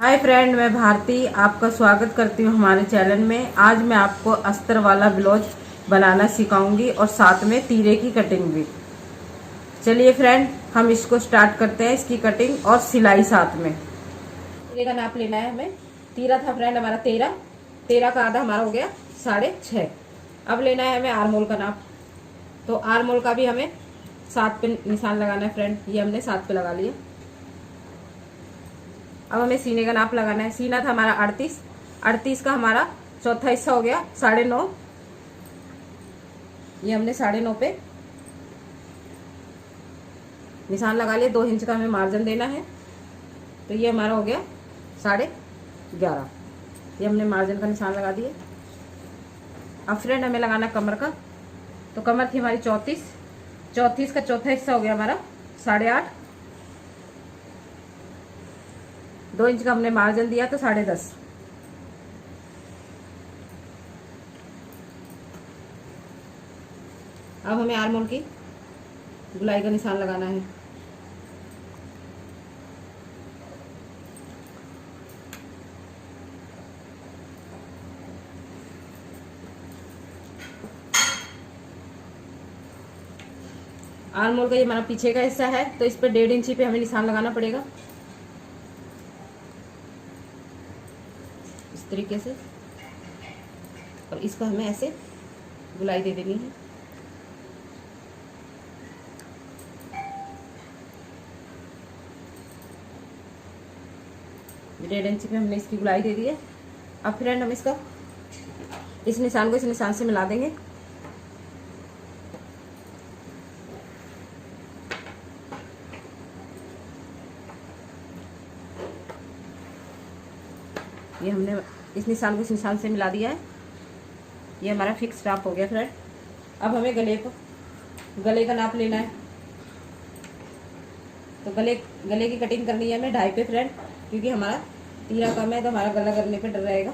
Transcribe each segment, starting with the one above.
Hi friend, मैं भारती आपका स्वागत करती हूँ हमारे चैनल में। आज मैं आपको अस्तर वाला ब्लाउज बनाना सिखाऊंगी और साथ में तीरे की कटिंग भी। चलिए फ्रेंड, हम इसको स्टार्ट करते हैं, इसकी कटिंग और सिलाई साथ में। तीरे का नाप लेना है हमें। तीरा था फ्रेंड हमारा 13, 13 का आधा हमारा हो गया 6.5। अब लेना है हमें आर्म होल का नाप। तो आर्म होल का भी हमें 7 पे निशान लगाना है फ्रेंड। ये हमने 7 पे लगा लिया। अब हमें सीने का नाप लगाना है। सीना था हमारा 38, 38 का हमारा चौथा हिस्सा हो गया 9.5। ये हमने 9.5 पे निशान लगा लिया। 2 इंच का हमें मार्जिन देना है। तो ये हमारा हो गया 11.5। ये हमने मार्जिन का निशान लगा दिए। अब फ्रेंड हमें लगाना कमर का। तो कमर थी हमारी 34, 34 का चौथा हिस्सा हो गया हमारा 8.5। 2 इंच का हमने मार्जिन दिया तो 10.5। अब हमें आर्म होल की गुलाई का निशान लगाना है। आर्म होल का ये हमारा पीछे का हिस्सा है, तो इस पर 1.5 इंची पे हमें निशान लगाना पड़ेगा इस तरीके से। और इसको हमें ऐसे गुलाई दे देनी है। डेढ़ इंच पे हमने इसकी गुलाई दे दी है। अब फ्रेंड हम इसका इस निशान को इस निशान से मिला देंगे। ये हमने इस निशान को इस निशान से मिला दिया है। ये हमारा फिक्स नाप हो गया फ्रेंड। अब हमें गले का नाप लेना है। तो गले की कटिंग करनी है हमें 2.5 पे फ्रेंड, क्योंकि हमारा तीरा कम है तो हमारा गला करने पे डर रहेगा।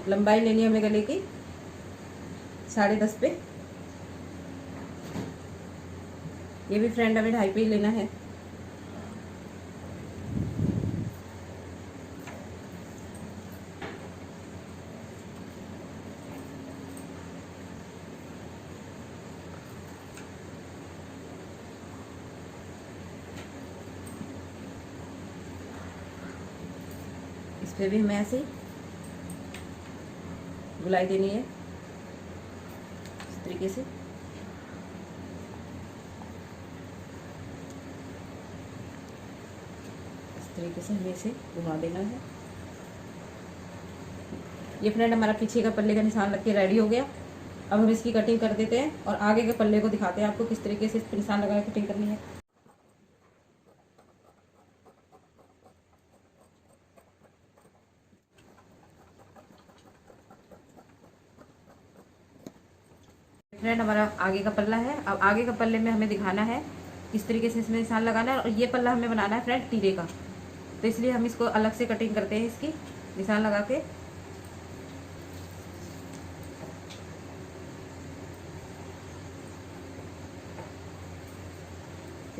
लंबाई लेनी है हमें गले की 10.5 पे। ये भी फ्रेंड हमें 2.5 पे ही लेना है। इस पे भी हमें ऐसे ही गुलाई देनी है इस तरीके से। इस तरीके से हमें इसे घुमा देना है। ये फ्रेंड हमारा पीछे का पल्ले का निशान लग के रेडी हो गया। अब हम इसकी कटिंग कर देते हैं और आगे के पल्ले को दिखाते हैं आपको किस तरीके से इस पर निशान लगा के कटिंग करनी है। फ्रेंड हमारा आगे का पल्ला है। अब आगे का पल्ले में हमें दिखाना है किस तरीके से इसमें निशान लगाना है। और ये पल्ला हमें बनाना है फ्रेंड तीरे का, तो इसलिए हम इसको अलग से कटिंग करते हैं इसकी निशान लगा के।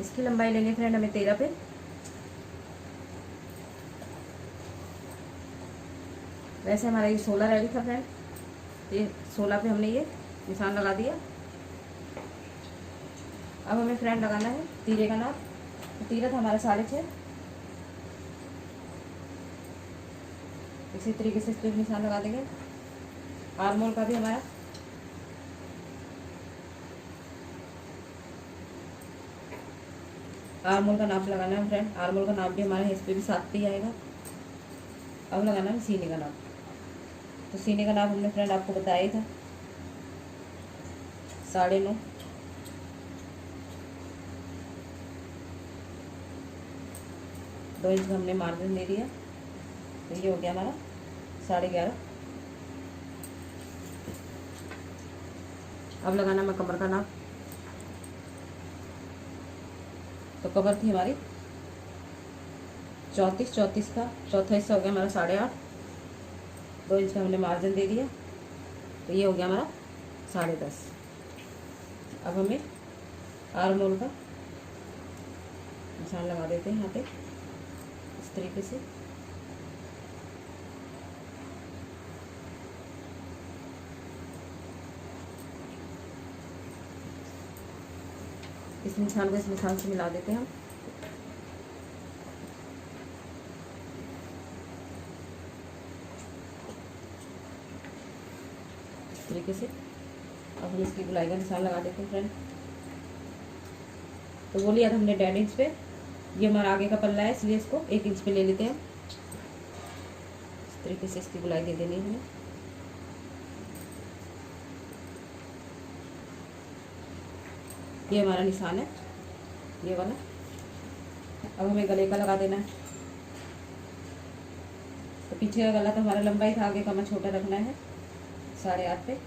इसकी लंबाई लेंगे फ्रेंड हमें 13 पे। वैसे हमारा ये 16 रेडी था फ्रेंड। ये 16 पे हमने ये निशान लगा दिया। अब हमें फ्रेंड लगाना है तीरे का नाप। तो तीरा था हमारा 6.5। इसी तरीके से इस पर निशान लगा देंगे। आर्म होल का भी हमारा आर्म होल का नाप लगाना है फ्रेंड। आर्म होल का नाप भी हमारे इस पे भी 7 पे ही आएगा। अब लगाना है सीने का नाप। तो सीने का नाप हमने फ्रेंड आपको बताया ही था 9.5। 2 इंच का हमने मार्जिन दे दिया। तो ये हो गया हमारा 11.5। अब लगाना मैं कमर का नाप। तो कमर थी हमारी 34, 34 का चौथा हिस्सा हो गया हमारा 8.5। 2 इंच का हमने मार्जिन दे दिया। तो ये हो गया हमारा 10.5। अब हमें आर्म होल का निशान लगा देते हैं यहाँ पे इस इस तरीके से। इस निशान को इस निशान से मिला देते हैं हम। इस तरीके से अब हम इसकी गुलाई का निशान लगा देते हैं फ्रेंड। तो वो लिया था हमने 1.5 इंच पे, ये हमारा आगे का पल्ला है इसलिए इसको 1 इंच पे ले लेते हैं। इस तरीके से इसकी गुलाई दे देनी है हमें। ये हमारा निशान है, ये वाला। अब हमें गले का लगा देना है। तो पीछे का गला तो हमारा लंबाई था, आगे का हमें छोटा रखना है 8.5 पे।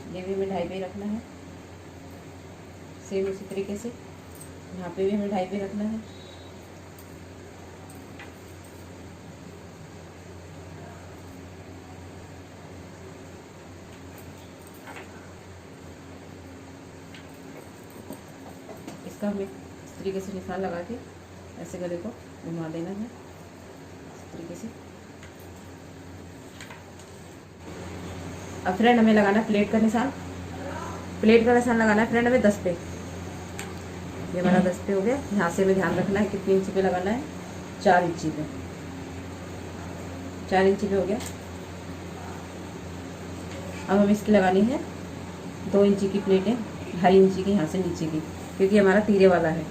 ये भी हमें 2.5 पे रखना है। सेम उसी तरीके से यहाँ पे भी हमें 2.5 पे रखना है। इसका हमें इस तरीके से निशान लगा के ऐसे गले को घुमा देना है इस तरीके से। अब फ्रेंड हमें लगाना है प्लेट का निशान। प्लेट का निशान लगाना है फ्रेंड हमें 10 पे। ये हमारा 10 पे हो गया। यहाँ से हमें ध्यान रखना है कितनी इंची पे लगाना है, 4 इंची पे। 4 इंची पे हो गया। अब हमें इसकी लगानी है 2 इंची की प्लेटें, 2.5 इंची की यहाँ से नीचे की, क्योंकि हमारा तीरे वाला है।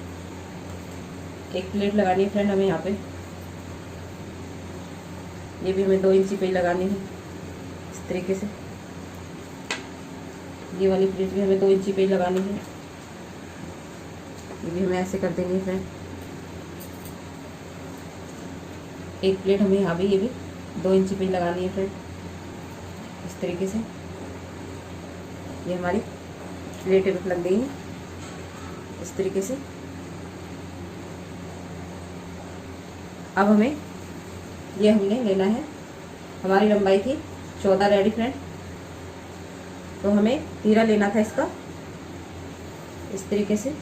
एक प्लेट लगानी है फ्रेंड हमें यहाँ पे। ये भी हमें 2 इंची पे ही लगानी है इस तरीके से। ये वाली प्लेट भी हमें 2 इंची पे ही लगानी है। ये भी हमें ऐसे कर देनी है फ्रेंड। एक प्लेट हमें यहाँ भी, ये भी 2 इंची पे ही लगानी है फ्रेंड इस तरीके से। ये हमारी प्लेटें लग गई हैं इस तरीके से। अब हमें ये हमने लेना है, हमारी लंबाई थी 14 रेडी फ्रेंड। तो हमें तीरा लेना था इसका इस तरीके से।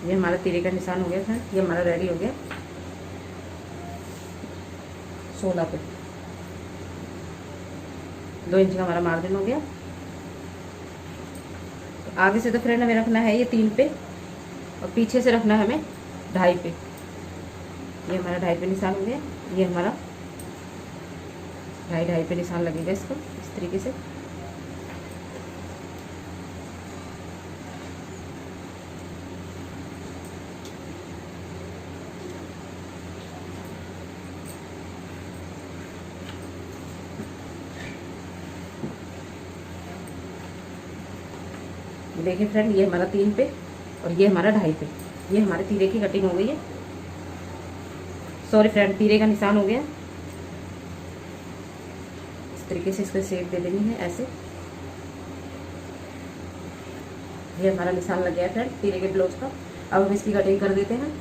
ये हमारा तीरे का निशान हो गया था। ये हमारा रेडी हो गया 16 पे। 2 इंच का हमारा मार्जिन हो गया। तो आगे से तो फ्रेंड हमें रखना है ये 3 पे, और पीछे से रखना है हमें 2.5 पे। ये हमारा 2.5 पे निशान हो गया। ये हमारा 2.5 पे निशान लगेगा इसको इस तरीके से। देखिए फ्रेंड, ये हमारा 3 पे और ये हमारा 2.5 पे। ये हमारे तीरे की कटिंग हो गई है। सॉरी फ्रेंड, तीरे का निशान हो गया। इस तरीके से इसको शेप दे देनी है ऐसे। ये हमारा निशान लग गया फ्रेंड तीरे के ब्लाउज का। अब हम इसकी कटिंग कर देते हैं।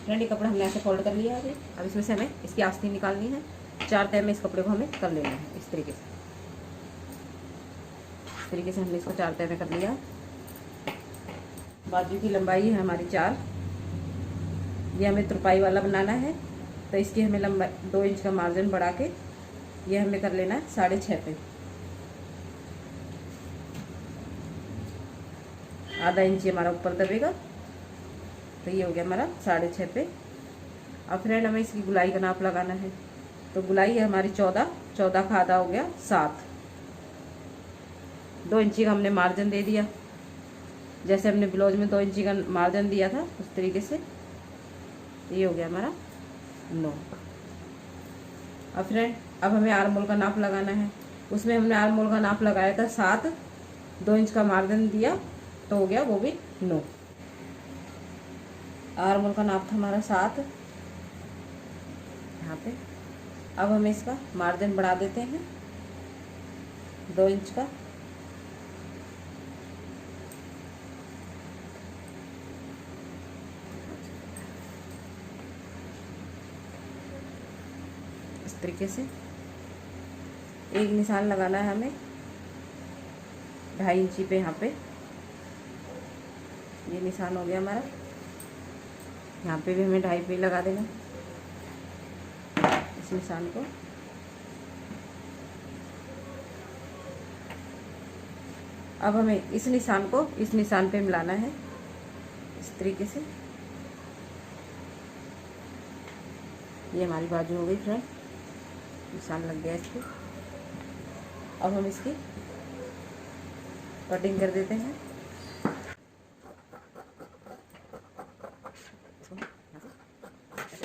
फ्रेंड ये कपड़ा हमने ऐसे फोल्ड कर लिया है। अब इसमें से हमें इसकी आस्तीन निकालनी है। 4 तह में इस कपड़े को हमें कर लेना है इस तरीके से। इस तरीके से हमने इसको 4 तह में कर लिया। बाजू की लंबाई है हमारी 4। ये हमें तुरपाई वाला बनाना है, तो इसकी हमें लंबाई 2 इंच का मार्जिन बढ़ा के ये हमें कर लेना है 6.5 पे। आधा इंच हमारा ऊपर दबेगा, तो ये हो गया हमारा 6.5 पे। अब फ्रेंड हमें इसकी गुलाई का नाप लगाना है, तो गुलाई है हमारी 14, 14 का आधा हो गया 7। 2 इंची का हमने मार्जिन दे दिया, जैसे हमने ब्लाउज में 2 इंची का मार्जिन दिया था उस तरीके से। ये हो गया हमारा 9। अब फ्रेंड अब हमें आर्म होल का नाप लगाना है। उसमें हमने आर्म होल का नाप लगाया था 7, 2 इंच का मार्जिन दिया तो हो गया वो भी 9। आर्म होल का नाप था हमारा 7 यहाँ पे। अब हमें इसका मार्जिन बढ़ा देते हैं 2 इंच का। इस तरीके से एक निशान लगाना है हमें 2.5 इंची पे। यहाँ पे ये निशान हो गया हमारा, यहाँ पे भी हमें 2.5 पे लगा देना इस निशान को। अब हमें इस निशान को इस निशान पे मिलाना है इस तरीके से। ये हमारी बाजू हो गई फ्रेंड, निशान लग गया इस पे। अब हम इसकी कटिंग कर देते हैं।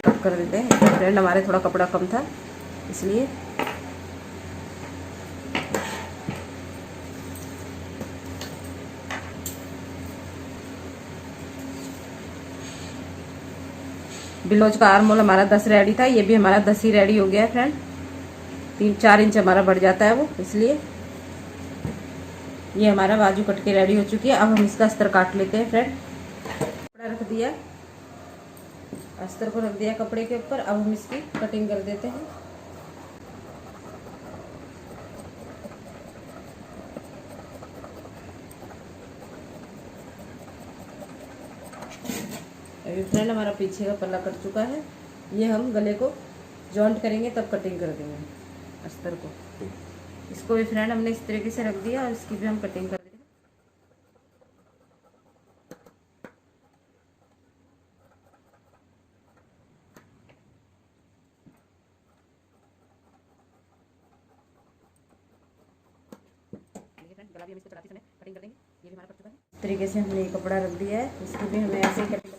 कट कर देते हैं फ्रेंड, हमारे थोड़ा कपड़ा कम था इसलिए। ब्लाउज का आर्म होल हमारा 10 रेडी था, ये भी हमारा 10 ही रेडी हो गया है फ्रेंड। 3-4 इंच हमारा बढ़ जाता है वो, इसलिए ये हमारा बाजू कट के रेडी हो चुकी है। अब हम इसका अस्तर काट लेते हैं फ्रेंड। कपड़ा रख दिया, अस्तर को रख दिया कपड़े के ऊपर। अब हम इसकी कटिंग कर देते हैं। अभी फ्रेंड हमारा पीछे का पल्ला कट चुका है, ये हम गले को जॉइंट करेंगे तब कटिंग कर देंगे अस्तर को। इसको भी फ्रेंड हमने इस तरीके से रख दिया और इसकी भी हम कटिंग कर देंगे। गला भी हम इसको चलाते समय कटिंग कर देंगे, ये भी हमारा कट चुका है। इस तरीके से हमने ये कपड़ा रख दिया है, इसकी भी हमें ऐसे ही कटिंग करेंगे।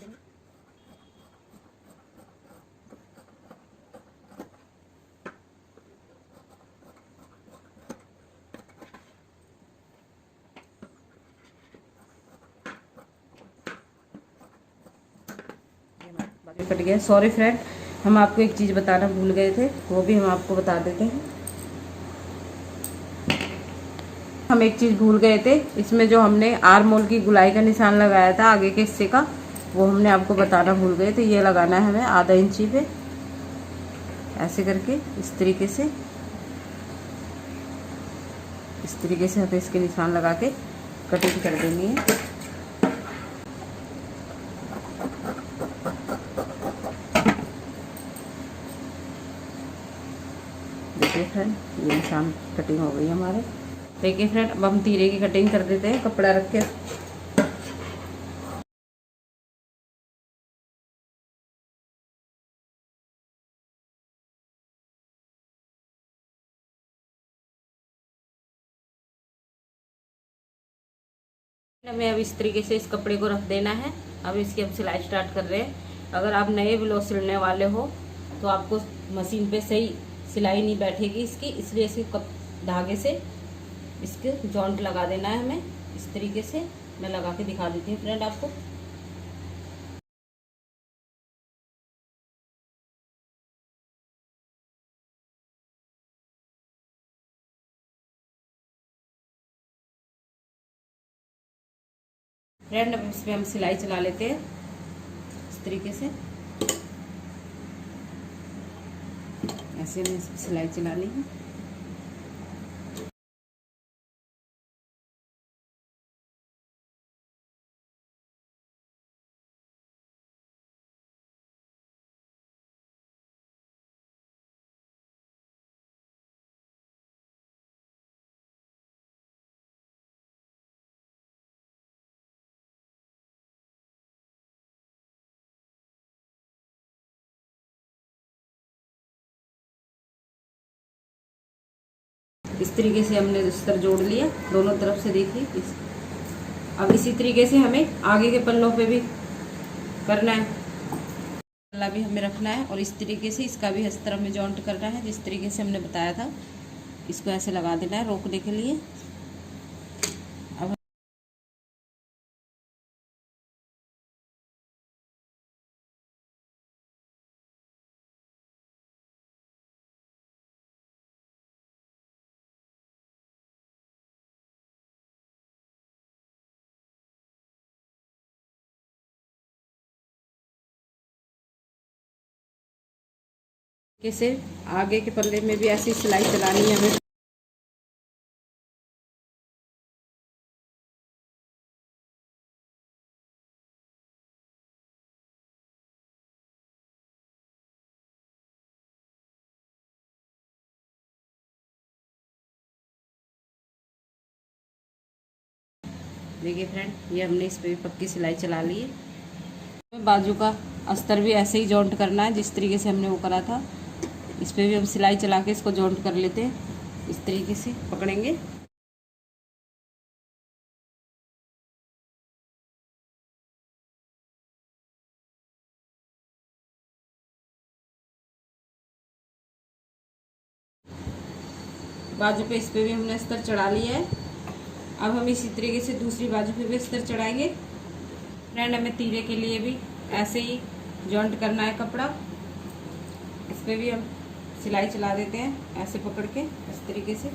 कट गया। सॉरी फ्रेंड, हम आपको एक चीज़ बताना भूल गए थे, वो भी हम आपको बता देते हैं। हम एक चीज़ भूल गए थे, इसमें जो हमने आर्म होल की गुलाई का निशान लगाया था आगे के हिस्से का, वो हमने आपको बताना भूल गए थे। ये लगाना है हमें आधा इंची पे, ऐसे करके इस तरीके से हमें इसके निशान लगा के कटिंग कर देनी है। देखिए फ्रेंड, ये निशान कटिंग हो गई हमारे। देखिए फ्रेंड, अब हम तीरे की कटिंग कर देते हैं कपड़ा रख के। हमें अब इस तरीके से इस कपड़े को रख देना है। अब इसकी हम सिलाई स्टार्ट कर रहे हैं। अगर आप नए ब्लाउज सिलने वाले हो तो आपको मशीन पे सही सिलाई नहीं बैठेगी इसकी, इसलिए इसी धागे से इसके जॉइंट लगा देना है हमें इस तरीके से। मैं लगा के दिखा देती हूँ फ्रेंड आपको। फ्रेंड अब इसमें हम सिलाई चला लेते हैं इस तरीके से। ऐसे में सिलाई चलानी है। इस तरीके से हमने अस्तर जोड़ लिया दोनों तरफ से, देखिए। अब इसी तरीके से हमें आगे के पल्लों पे भी करना है, पल्ला भी हमें रखना है और इस तरीके से इसका भी अस्तर हमें जॉइंट करना है जिस तरीके से हमने बताया था। इसको ऐसे लगा देना है रोकने के लिए। अब कैसे आगे के पल्ले में भी ऐसी सिलाई चलानी है हमें। देखिए फ्रेंड, ये हमने इस पे भी पक्की सिलाई चला ली है। बाजू का अस्तर भी ऐसे ही जॉइंट करना है जिस तरीके से हमने वो करा था। इस पे भी हम सिलाई चला के इसको जॉइंट कर लेते हैं। इस तरीके से पकड़ेंगे। बाजू पे इस पे भी हमने अस्तर चढ़ा लिया है। अब हम इसी तरीके से दूसरी बाजू पे भी अस्तर चढ़ाएंगे। फ्रेंड, हमें तीरे के लिए भी ऐसे ही जॉइंट करना है कपड़ा। इस पे भी हम सिलाई चला देते हैं ऐसे पकड़ के, इस तरीके से।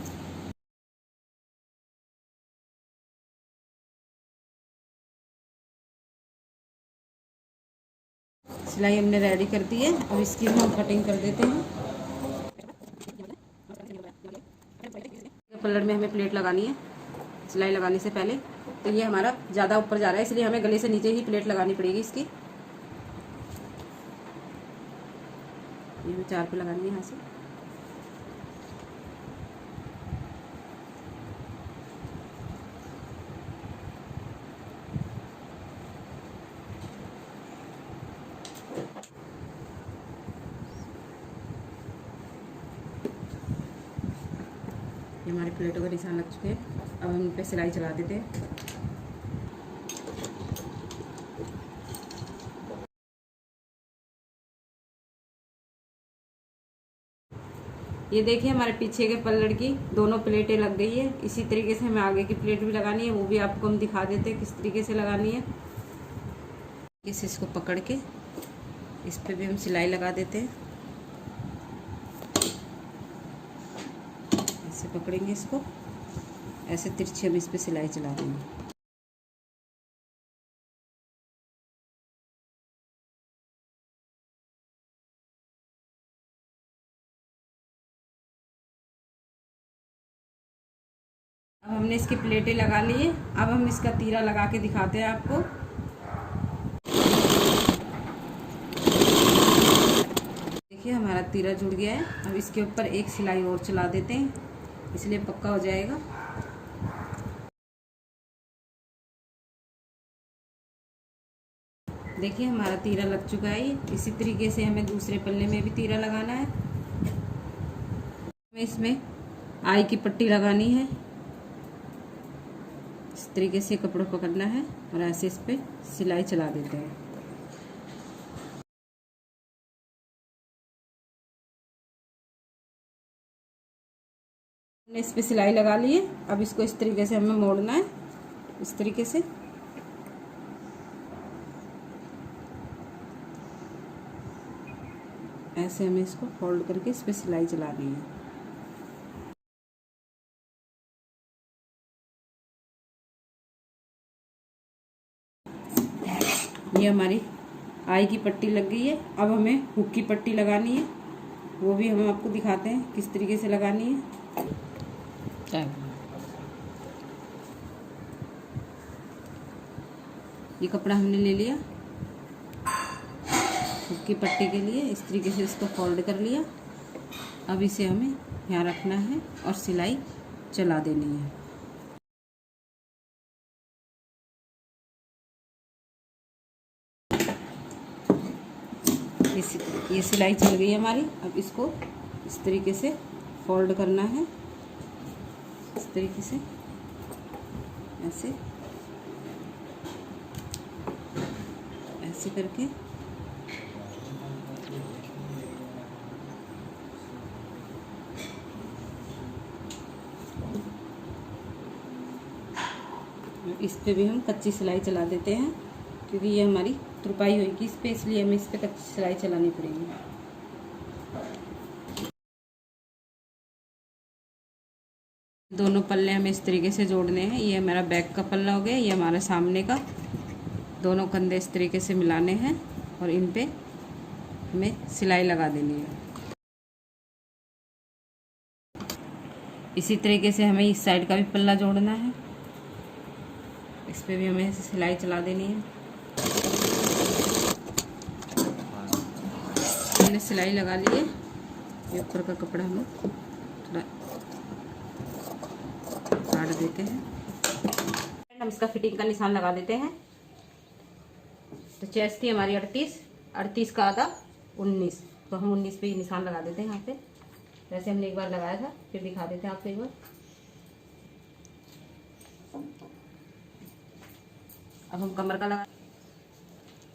सिलाई हमने रेडी कर दी है। अब इसकी हम कटिंग कर देते हैं। पल्लड़ में हमें प्लेट लगानी है सिलाई लगाने से पहले, तो ये हमारा ज़्यादा ऊपर जा रहा है इसलिए हमें गले से नीचे ही प्लेट लगानी पड़ेगी इसकी। ये हमें 4 पे लगानी है यहाँ से। ये हमारे प्लेटों का निशान लग चुके हैं। अब हम इन पे सिलाई चला देते हैं। ये देखिए, हमारे पीछे के पल्लड़ की दोनों प्लेटें लग गई है। इसी तरीके से हमें आगे की प्लेट भी लगानी है, वो भी आपको हम दिखा देते हैं किस तरीके से लगानी है। इसको पकड़ के इस पे भी हम सिलाई लगा देते हैं। ऐसे पकड़ेंगे इसको, ऐसे तिरछे हम इस पे सिलाई चला देंगे। अब हमने इसकी प्लेटें लगा ली है। अब हम इसका तीरा लगा के दिखाते हैं आपको। देखिए, हमारा तीरा जुड़ गया है। अब इसके ऊपर एक सिलाई और चला देते हैं, इसलिए पक्का हो जाएगा। देखिए, हमारा तीरा लग चुका है। इसी तरीके से हमें दूसरे पल्ले में भी तीरा लगाना है। हमें इसमें आई की पट्टी लगानी है। इस तरीके से कपड़ा पकड़ना है और ऐसे इस पे सिलाई चला देते हैं। हमने इस पे सिलाई लगा ली है। अब इसको इस तरीके से हमें मोड़ना है, इस तरीके से। ऐसे हमें इसको फोल्ड करके इस पे सिलाई चलानी है। ये हमारी आई की पट्टी लग गई है। अब हमें हुक की पट्टी लगानी है, वो भी हम आपको दिखाते हैं किस तरीके से लगानी है। ये कपड़ा हमने ले लिया हुक की पट्टी के लिए। इस तरीके से इसको फोल्ड कर लिया। अब इसे हमें यहाँ रखना है और सिलाई चला देनी है। ये सिलाई चल गई है हमारी। अब इसको इस तरीके से फोल्ड करना है इस तरीके से ऐसे ऐसे करके इस पे भी हम कच्ची सिलाई चला देते हैं, क्योंकि ये हमारी तुरपाई होगी इस पे, इसलिए हमें इस पे कच्ची सिलाई चलानी पड़ेगी। दोनों पल्ले हमें इस तरीके से जोड़ने हैं। ये हमारा बैक का पल्ला हो गया, ये हमारा सामने का। दोनों कंधे इस तरीके से मिलाने हैं और इन पे हमें सिलाई लगा देनी है। इसी तरीके से हमें इस साइड का भी पल्ला जोड़ना है, इस पे भी हमें सिलाई चला देनी है। हमने सिलाई लगा ली है, ये ऊपर का कपड़ा हम थोड़ा काट देते हैं। हम इसका फिटिंग का निशान लगा देते हैं। तो चेस्ट थी हमारी 38 का आधा 19, तो हम 19 पे निशान लगा देते हैं यहाँ पे। वैसे हमने एक बार लगाया था, फिर दिखा देते हैं आपको एक बार। अब हम कमर का लगा,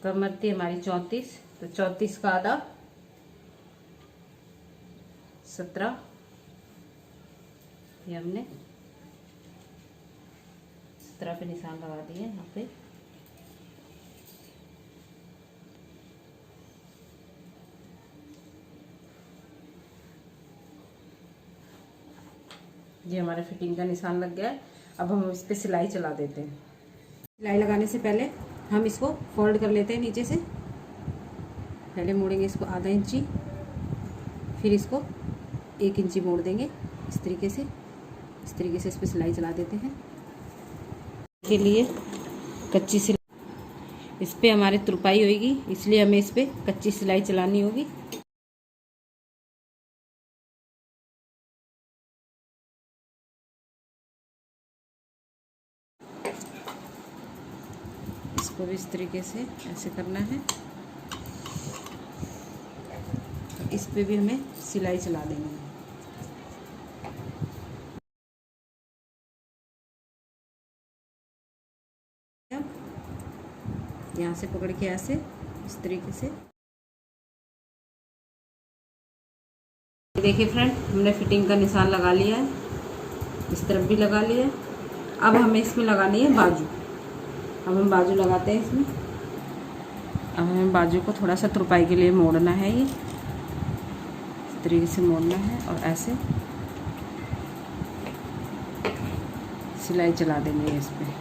कमर थी हमारी 34, तो 34 का आधा 17, ये हमने 17 पे निशान लगा दिए यहाँ पे। ये हमारे फिटिंग का निशान लग गया है। अब हम इस पे सिलाई चला देते हैं। सिलाई लगाने से पहले हम इसको फोल्ड कर लेते हैं नीचे से। पहले मोड़ेंगे इसको आधा इंची, फिर इसको 1 इंची मोड़ देंगे इस तरीके से। इस तरीके से इस पे सिलाई चला देते हैं। के लिए कच्ची सिलाई, इस पे हमारी तुरपाई होगी, इसलिए हमें इस पे कच्ची सिलाई चलानी होगी। इसको भी इस तरीके से ऐसे करना है। इस पे भी हमें सिलाई चला देनी है। यहाँ से पकड़ के ऐसे इस तरीके से। देखिए फ्रेंड, हमने फिटिंग का निशान लगा लिया है, इस तरफ भी लगा लिया है। अब हमें इसमें लगानी है बाजू। अब हम बाजू लगाते हैं इसमें। अब हमें बाजू को थोड़ा सा तुरपाई के लिए मोड़ना है, ये इस तरीके से मोड़ना है और ऐसे सिलाई चला देंगे इस पे।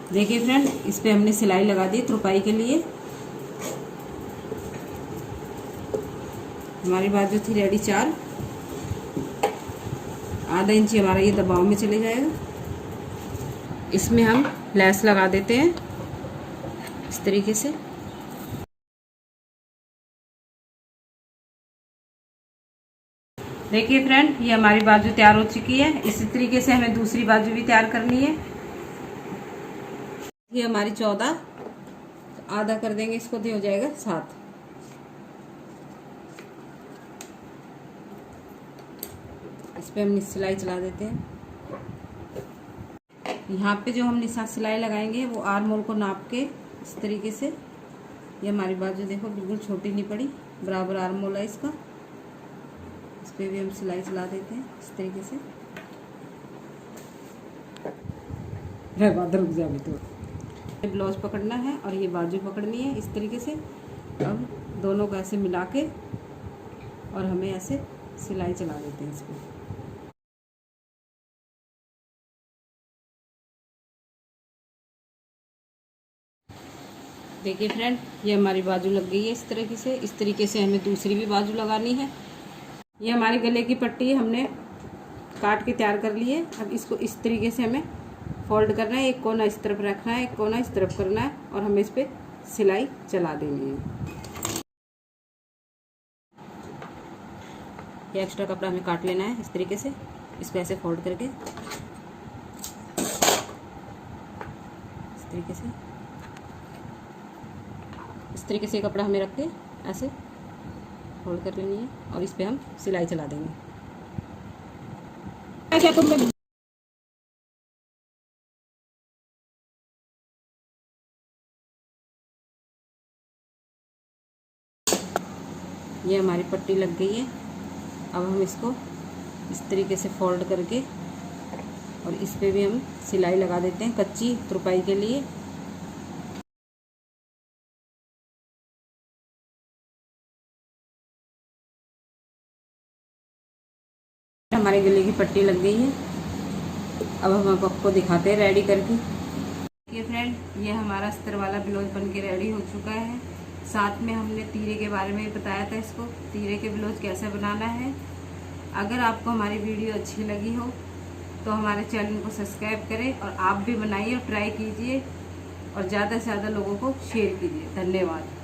देखिए फ्रेंड, इस पे हमने सिलाई लगा दी तुरपाई के लिए। हमारी बाजू थी रेडी 4, आधा इंची हमारा ये दबाव में चले जाएगा। इसमें हम लेस लगा देते हैं इस तरीके से। देखिए फ्रेंड, ये हमारी बाजू तैयार हो चुकी है। इसी तरीके से हमें दूसरी बाजू भी तैयार करनी है। ये हमारी 14, तो आधा कर देंगे इसको, तो हो जाएगा 7। इस पे हम सिलाई चला देते हैं। यहाँ पे जो हम निशान सिलाई लगाएंगे वो आर्म होल को नाप के इस तरीके से। ये हमारी बाजू देखो बिल्कुल छोटी नहीं पड़ी, बराबर आर्म होल है इसका। इस पे भी हम सिलाई चला देते हैं इस तरीके से। रुक जा, तो ब्लाउज पकड़ना है और ये बाजू पकड़नी है इस तरीके से। अब दोनों को ऐसे मिला के और हमें ऐसे सिलाई चला देते हैं इस पे। देखिए फ्रेंड, ये हमारी बाजू लग गई है इस तरीके से। इस तरीके से हमें दूसरी भी बाजू लगानी है। ये हमारे गले की पट्टी हमने काट के तैयार कर ली है। अब इसको इस तरीके से हमें फोल्ड करना है। एक कोना इस तरफ रखना है, एक कोना इस तरफ करना है और हमें इस पे सिलाई चला देनी है। ये एक्स्ट्रा कपड़ा हमें काट लेना है इस तरीके से। इसको ऐसे फोल्ड करके इस तरीके से ये कपड़ा हमें रख के ऐसे फोल्ड कर लेनी है और इस पे हम सिलाई चला देंगे। ये हमारी पट्टी लग गई है। अब हम इसको इस तरीके से फोल्ड करके और इस पे भी हम सिलाई लगा देते हैं कच्ची तुरपाई के लिए। हमारे गले की पट्टी लग गई है। अब हम आपको दिखाते हैं रेडी करके। देखिए फ्रेंड, ये हमारा अस्तर वाला ब्लाउज बन के रेडी हो चुका है। साथ में हमने तीरे के बारे में भी बताया था, इसको तीरे के ब्लाउज कैसे बनाना है। अगर आपको हमारी वीडियो अच्छी लगी हो तो हमारे चैनल को सब्सक्राइब करें और आप भी बनाइए और ट्राई कीजिए और ज़्यादा से ज़्यादा लोगों को शेयर कीजिए। धन्यवाद।